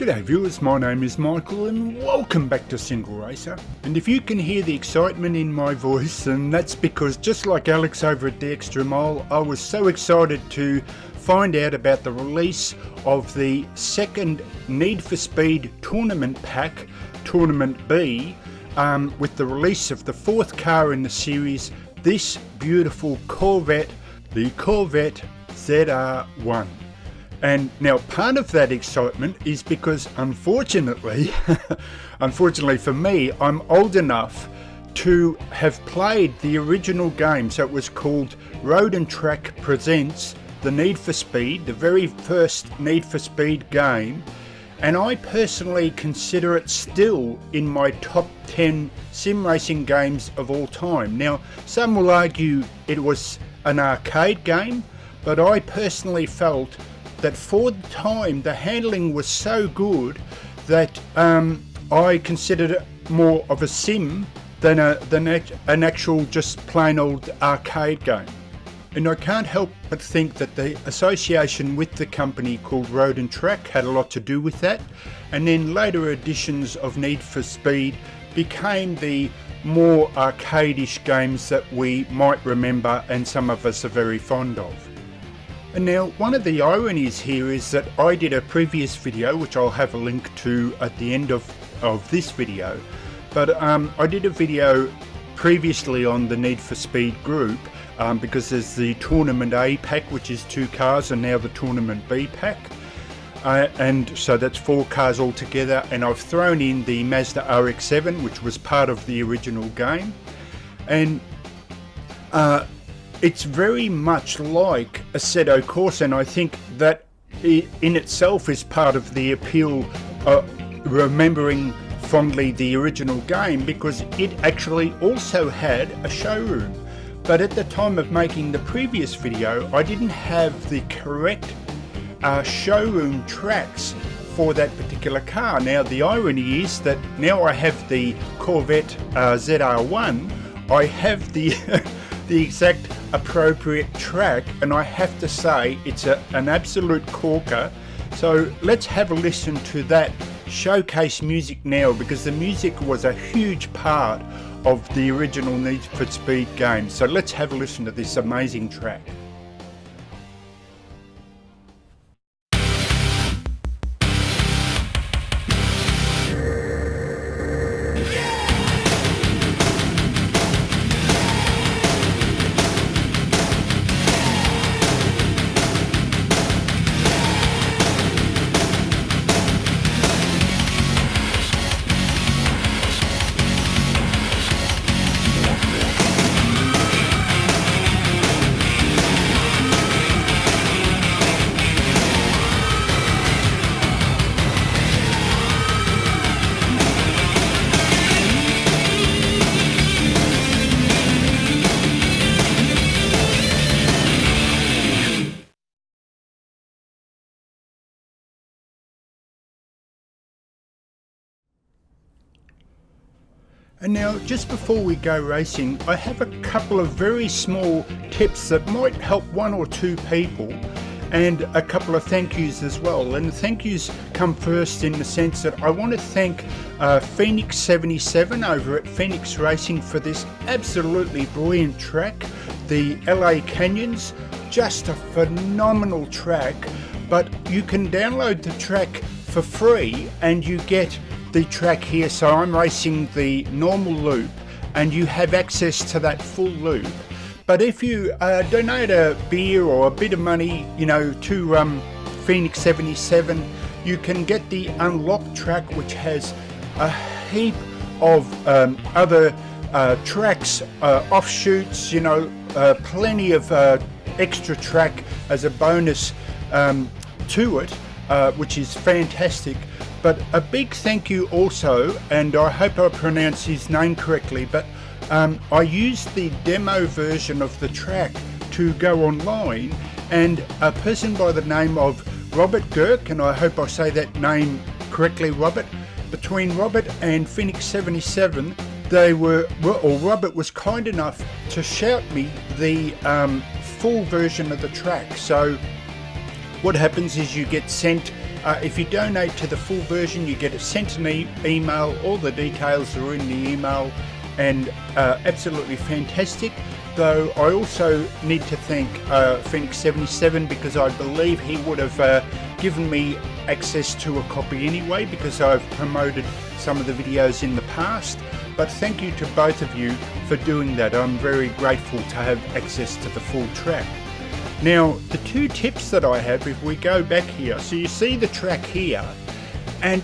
G'day viewers, my name is Michael and welcome back to Single Racer. And if you can hear the excitement in my voice, then that's because just like Alex over at the Extra Mile, I was so excited to find out about the release of the second Need for Speed Tournament Pack, Tournament B, with the release of the fourth car in the series, this beautiful Corvette, the Corvette ZR-1. And now part of that excitement is because unfortunately, unfortunately for me, I'm old enough to have played the original game. So it was called Road and Track Presents the Need for Speed, the very first Need for Speed game. And I personally consider it still in my top 10 sim racing games of all time. Now, some will argue it was an arcade game, but I personally felt that for the time the handling was so good that I considered it more of a sim than an actual just plain old arcade game. And I can't help but think that the association with the company called Road and Track had a lot to do with that, and then later editions of Need for Speed became the more arcade-ish games that we might remember and some of us are very fond of. And now one of the ironies here is that I did a previous video, which I'll have a link to at the end of this video, but I did a video previously on the Need for Speed group because there's the Tournament A Pack, which is 2 cars, and now the Tournament B Pack, and so that's 4 cars altogether, and I've thrown in the Mazda RX-7, which was part of the original game, and it's very much like Assetto Corsa, and I think that in itself is part of the appeal, remembering fondly the original game, because it actually also had a showroom. But at the time of making the previous video, I didn't have the correct showroom tracks for that particular car. Now the irony is that now I have the Corvette ZR-1, I have the the exact appropriate track, and I have to say it's an absolute corker. So let's have a listen to that showcase music now, because the music was a huge part of the original Need for Speed game. So let's have a listen to this amazing track. And now, just before we go racing, I have a couple of very small tips that might help 1 or 2 people, and a couple of thank yous as well. And the thank yous come first in the sense that I want to thank Phoenix 77 over at Phoenix Racing for this absolutely brilliant track, the LA Canyons. Just a phenomenal track, but you can download the track for free and you get the track here. So I'm racing the normal loop and you have access to that full loop. But if you donate a beer or a bit of money, you know, to Phoenix 77, you can get the unlocked track, which has a heap of other tracks, offshoots, you know, plenty of extra track as a bonus to it, which is fantastic. But a big thank you also, and I hope I pronounce his name correctly, but I used the demo version of the track to go online, and a person by the name of Robert Girk, and I hope I say that name correctly, Robert, between Robert and Phoenix 77, Robert was kind enough to shout me the full version of the track. So what happens is you get sent If you donate to the full version, you get it sent an email. All the details are in the email, and absolutely fantastic. Though I also need to thank Phoenix77, because I believe he would have given me access to a copy anyway, because I've promoted some of the videos in the past. But thank you to both of you for doing that. I'm very grateful to have access to the full track. Now, the two tips that I have, if we go back here, so you see the track here, and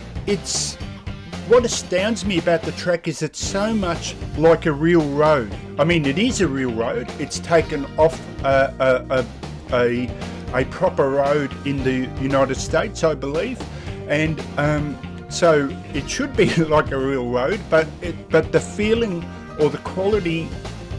what astounds me about the track is it's so much like a real road. I mean, it is a real road. It's taken off a proper road in the United States, I believe, and so it should be like a real road, but the feeling or the quality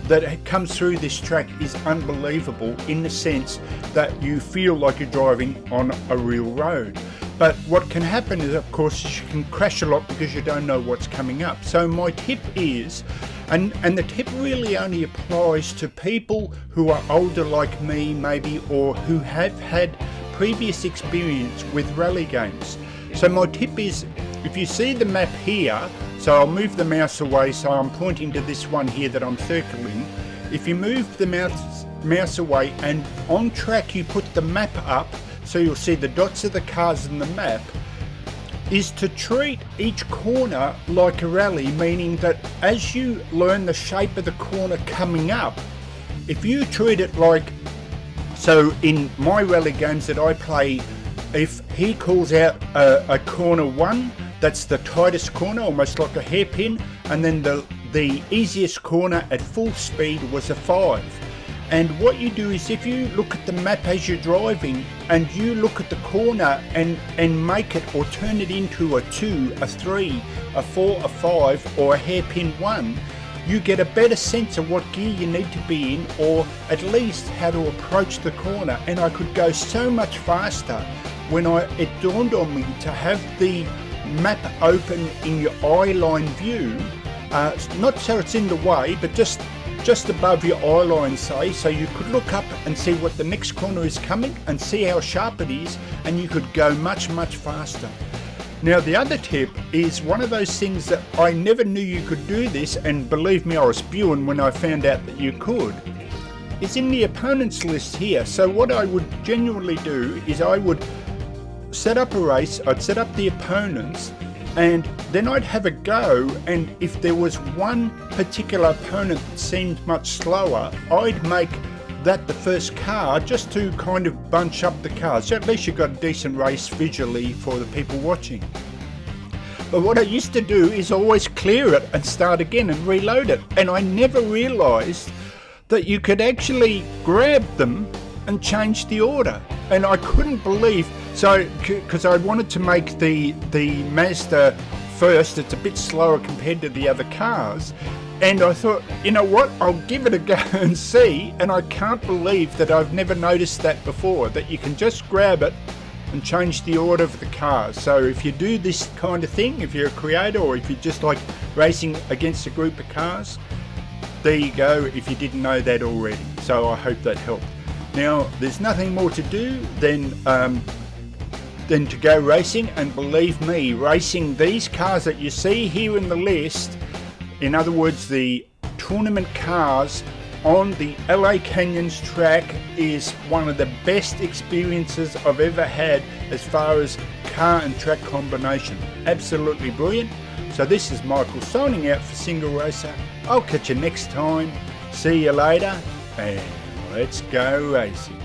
that comes through this track is unbelievable, in the sense that you feel like you're driving on a real road. But what can happen is, of course, you can crash a lot because you don't know what's coming up. So my tip is, and the tip really only applies to people who are older like me maybe, or who have had previous experience with rally games. So my tip is, if you see the map here, so I'll move the mouse away, so I'm pointing to this one here that I'm circling. If you move the mouse away, and on track you put the map up, so you'll see the dots of the cars in the map, is to treat each corner like a rally, meaning that as you learn the shape of the corner coming up, if you treat it like, so in my rally games that I play, if he calls out a corner 1, that's the tightest corner, almost like a hairpin, and then the easiest corner at full speed was a 5. And what you do is, if you look at the map as you're driving, and you look at the corner and make it or turn it into a 2, a 3, a 4, a 5, or a hairpin 1, you get a better sense of what gear you need to be in, or at least how to approach the corner. And I could go so much faster when it dawned on me to have the map open in your eye line view, not so it's in the way, but just above your eye line, say, so you could look up and see what the next corner is coming and see how sharp it is, and you could go much faster. Now, the other tip is one of those things that I never knew you could do this, and believe me, I was spewing when I found out that you could. It's in the opponents list here. So what I would genuinely do is I would set up a race, I'd set up the opponents, and then I'd have a go, and if there was one particular opponent that seemed much slower, I'd make that the first car, just to kind of bunch up the cars, so at least you've got a decent race visually for the people watching. But what I used to do is always clear it and start again and reload it, and I never realised that you could actually grab them and change the order. And I couldn't believe, so because I wanted to make the Mazda first, it's a bit slower compared to the other cars, and I thought, you know what, I'll give it a go and see, and I can't believe that I've never noticed that before, that you can just grab it and change the order of the cars. So if you do this kind of thing, if you're a creator, or if you just like racing against a group of cars, there you go, if you didn't know that already. So I hope that helped. Now, there's nothing more to do than to go racing, and believe me, racing these cars that you see here in the list, in other words, the tournament cars on the LA Canyons track, is one of the best experiences I've ever had as far as car and track combination. Absolutely brilliant. So this is Michael signing out for Single Racer. I'll catch you next time. See you later, and let's go racing.